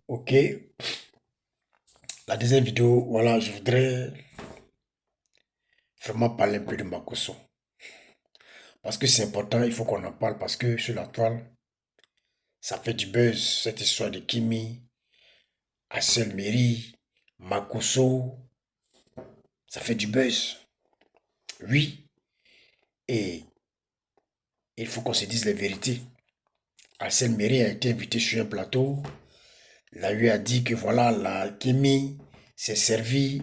Ok, la deuxième vidéo, voilà, je voudrais vraiment parler un peu de Makosso. Parce que c'est important, il faut qu'on en parle, parce que sur la toile, ça fait du buzz, cette histoire de Kimi, Assel Meri, Makosso, ça fait du buzz. Oui, et il faut qu'on se dise la vérité. Assel Meri a été invité sur un plateau, la lui a dit que voilà, la Kimi s'est servi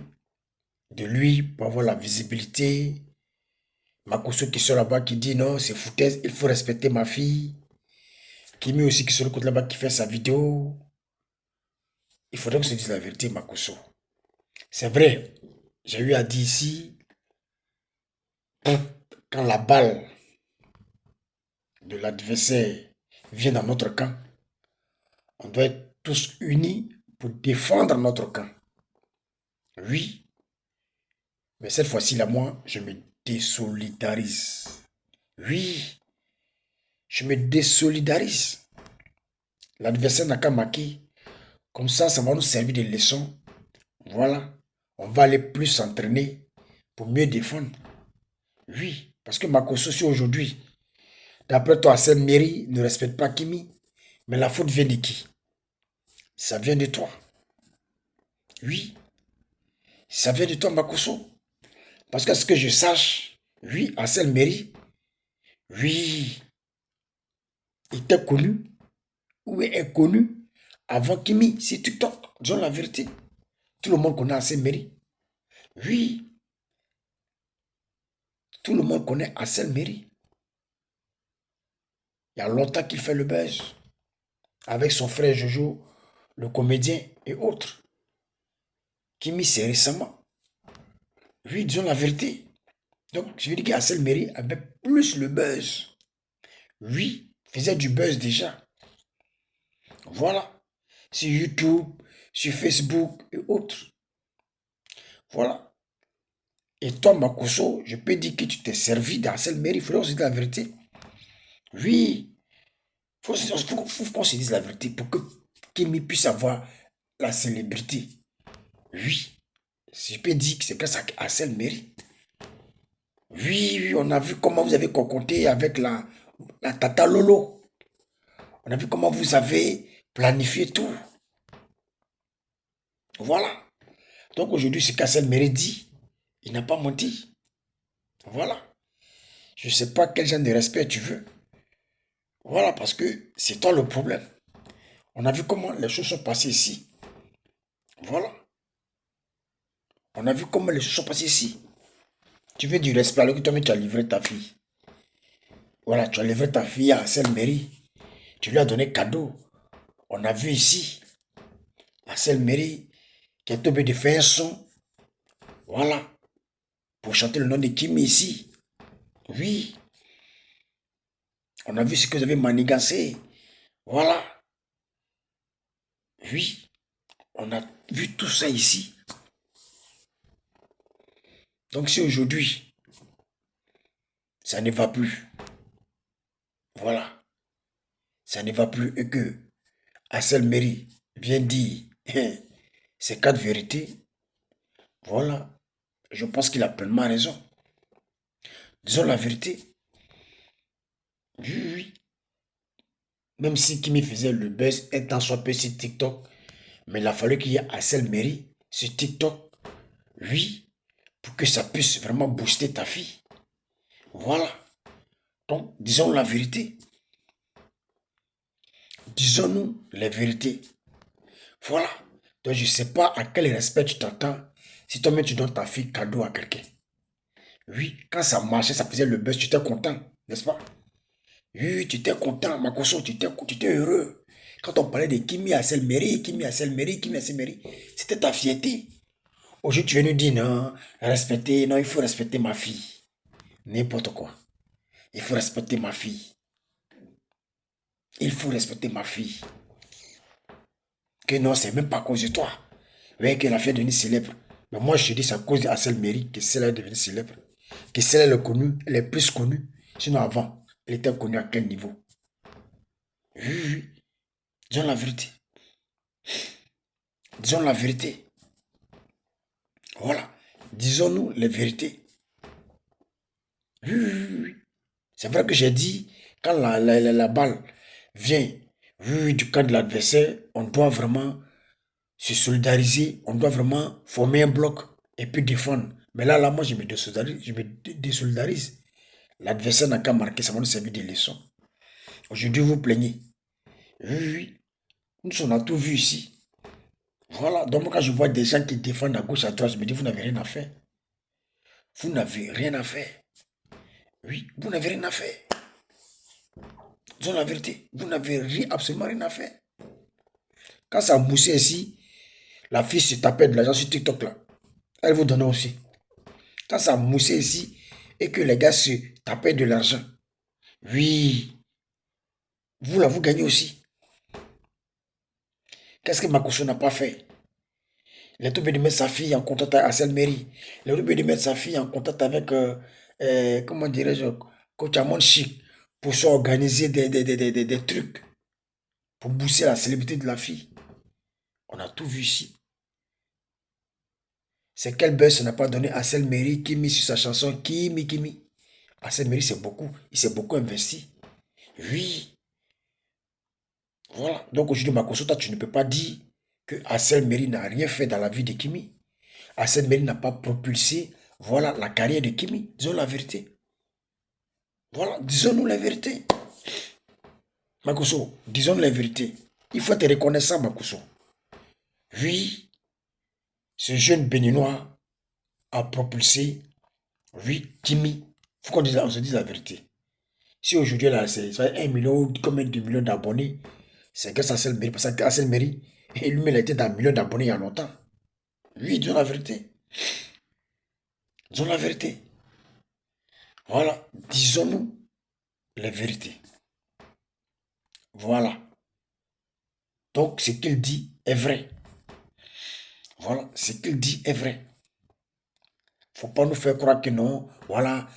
de lui pour avoir la visibilité. Makosso qui sort là-bas qui dit non, c'est foutaise, il faut respecter ma fille. Kimi aussi qui sur le côté là-bas qui fait sa vidéo. Il faudrait que je se dise la vérité, Makosso. C'est vrai, j'ai eu à dire ici, quand la balle de l'adversaire vient dans notre camp, on doit être tous unis pour défendre notre camp. Oui, mais cette fois-ci, là, moi, je me désolidarise. Oui, je me désolidarise. L'adversaire n'a qu'à marquer. Comme ça va nous servir de leçon. Voilà, on va aller plus s'entraîner pour mieux défendre. Oui, parce que Makosso, si aujourd'hui, d'après toi, cette mairie ne respecte pas Kimi, mais la faute vient de qui? Ça vient de toi. Oui, ça vient de toi, Makosso. Parce que ce que je sache, oui, Ansel Mairie, oui, était connu, ou est connu avant Kimi, c'est TikTok. Disons la vérité. Tout le monde connaît Ansel Mairie. Oui, tout le monde connaît Ansel Mairie. Il y a longtemps qu'il fait le buzz avec son frère Jojo, le comédien et autres. Kimi, c'est récemment. Oui, disons la vérité. Donc, je veux dire qu'Assel Mairie avait plus le buzz. Oui, faisait du buzz déjà. Voilà. Sur YouTube, sur Facebook et autres. Voilà. Et toi, Makosso, je peux dire que tu t'es servi d'Assel Mairie. Il faudrait aussi dire la vérité. Oui. Il faut qu'on se dise la vérité pour que Kimi puisse avoir la célébrité. Oui. Si je peux dire que c'est grâce à Assel Mairie. Oui, oui, on a vu comment vous avez concocté avec la Tata Lolo. On a vu comment vous avez planifié tout. Voilà. Donc aujourd'hui, c'est qu'Assel Mairie dit. Il n'a pas menti. Voilà. Je ne sais pas quel genre de respect tu veux. Voilà, parce que c'est toi le problème. On a vu comment les choses sont passées ici. Voilà. On a vu comment les choses sont passées ici. Tu veux du respect alors que toi-même tu as livré ta fille. Voilà, tu as livré ta fille à Arsène Mairie. Tu lui as donné cadeau. On a vu ici Arsène Mairie qui est obligé de faire un son. Voilà. Pour chanter le nom de Kimi ici. Oui. On a vu ce que vous avez manigancé. Voilà. Oui. On a vu tout ça ici. Donc si aujourd'hui, ça ne va plus. Voilà. Ça ne va plus et que Assel Meri vient dire ces quatre vérités. Voilà. Je pense qu'il a pleinement raison. Disons la vérité. Oui, oui, oui. Même si Kimi faisait le buzz un temps soit peu sur TikTok, mais il a fallu qu'il y ait Assel Meri sur TikTok. Oui. Pour que ça puisse vraiment booster ta fille. Voilà. Donc, disons la vérité. Disons-nous la vérité. Voilà. Donc, je ne sais pas à quel respect tu t'entends si toi-même tu donnes ta fille cadeau à quelqu'un. Oui, quand ça marchait, ça faisait le buzz, tu étais content, n'est-ce pas? Oui, tu étais content, Makosso, tu étais heureux. Quand on parlait de Kimi Asselmeri, Kimi Asselmeri, Kimi Asselmeri, c'était ta fierté. Aujourd'hui, tu viens nous dire non, respecter, non, il faut respecter ma fille. N'importe quoi. Il faut respecter ma fille. Il faut respecter ma fille. Que non, c'est même pas à cause de toi. Oui, que la fille est devenue célèbre. Mais moi, je te dis, c'est à cause d'Assel Meri que celle-là est devenue célèbre. Que celle-là est connue, elle est plus connue. Sinon, avant, elle était connue à quel niveau? Oui, oui, oui. Disons la vérité. Disons la vérité. Voilà. Disons-nous les vérités. Oui, oui, oui, oui. C'est vrai que j'ai dit, quand la balle vient, oui, oui, du camp de l'adversaire, on doit vraiment se solidariser, on doit vraiment former un bloc et puis défendre. Mais là, moi, je me désolidarise. Je me désolidarise. L'adversaire n'a qu'à marquer, ça va nous servir de leçon. Aujourd'hui, vous plaignez. Oui, oui, oui. Nous, on a tout vu ici. Voilà. Donc, moi, quand je vois des gens qui défendent à gauche, à droite, je me dis, vous n'avez rien à faire. Vous n'avez rien à faire. Oui, vous n'avez rien à faire. Disons la vérité. Vous n'avez absolument rien à faire. Quand ça moussait ici, la fille se tapait de l'argent sur TikTok là. Elle vous donnait aussi. Quand ça moussait ici et que les gars se tapaient de l'argent, oui, vous là, vous gagnez aussi. Qu'est-ce que Makosso n'a pas fait? Il est obligé de mettre sa fille en contact avec Assel Mary. Il est obligé de mettre sa fille en contact avec, comment dirais-je, Coach Amon Chic pour s'organiser des trucs, pour booster la célébrité de la fille. On a tout vu ici. C'est quel buzz ça n'a pas donné Assel Mary qui mit sur sa chanson Kimi Kimi. Assel Mary, c'est beaucoup. Il s'est beaucoup investi. Oui. Voilà. Donc aujourd'hui, Makosso, toi, tu ne peux pas dire que Assel Mary n'a rien fait dans la vie de Kimi. Assel Mary n'a pas propulsé, voilà, la carrière de Kimi. Disons la vérité. Voilà, disons-nous la vérité. Makosso, disons-nous la vérité. Il faut être reconnaissant, Makosso. Oui, ce jeune béninois a propulsé, oui, Kimi. Il faut qu'on se dise la vérité. Si aujourd'hui, là, c'est 1 million, combien de millions d'abonnés, c'est grâce à Assel Mary. Parce qu'Assel Mary, lui-même, il a été dans un million d'abonnés il y a longtemps. Oui, disons la vérité. Disons la vérité. Voilà, disons-nous la vérité. Voilà. Donc, ce qu'il dit est vrai. Voilà, ce qu'il dit est vrai. Faut pas nous faire croire que non. Voilà,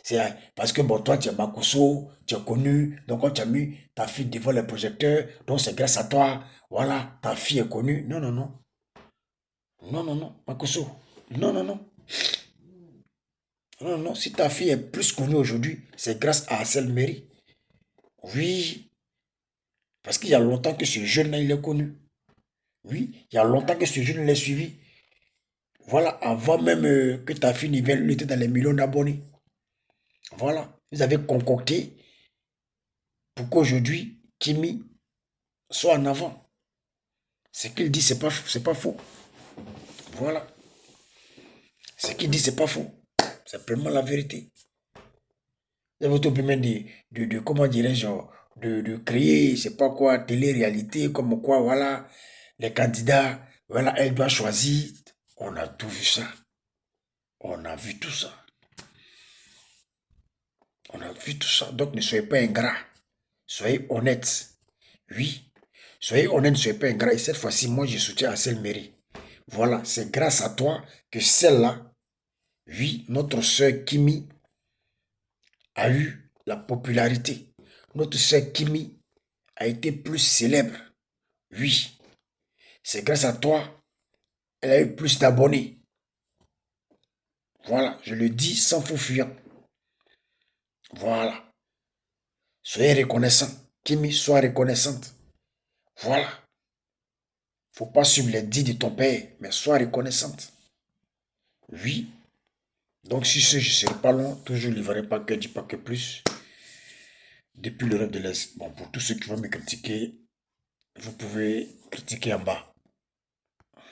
c'est parce que bon, toi, tu es Makosso, tu es connu. Donc, quand tu as mis ta fille devant les projecteurs, donc c'est grâce à toi. Voilà, ta fille est connue. Non, non, non. Non, non, non, Makosso. Non, non, non. Non, non, non. Si ta fille est plus connue aujourd'hui, c'est grâce à Assel Mary. Oui, parce qu'il y a longtemps que ce jeune-là, il est connu. Oui, il y a longtemps que ce jeune l'a suivi. Voilà, avant même que ta fille Nivelle était dans les millions d'abonnés. Voilà, vous avez concocté pour qu'aujourd'hui, Kimi soit en avant. Ce qu'il dit, c'est pas faux. Voilà. Ce qu'il dit, c'est pas faux. C'est pleinement la vérité. Vous avez tout permis comment dirais-je, de créer, je sais pas quoi, télé-réalité, comme quoi, voilà, les candidats, voilà, elle doit choisir. On a tout vu ça. On a vu tout ça. On a vu tout ça. Donc ne soyez pas ingrats. Soyez honnêtes. Oui. Soyez honnêtes, ne soyez pas ingrats. Et cette fois-ci, moi, je soutiens Assel Mary. Voilà, c'est grâce à toi que celle-là, oui, notre sœur Kimi a eu la popularité. Notre sœur Kimi a été plus célèbre. Oui, c'est grâce à toi, elle a eu plus d'abonnés. Voilà, je le dis sans faux fuyant. Voilà. Soyez reconnaissant. Kimi, sois reconnaissante. Voilà. Faut pas suivre les dits de ton père, mais sois reconnaissante. Oui. Donc, si ce, je ne serai pas long, toujours livré pas que, dis pas que plus. Depuis le rêve de l'Est. Bon, pour tous ceux qui vont me critiquer, vous pouvez critiquer en bas.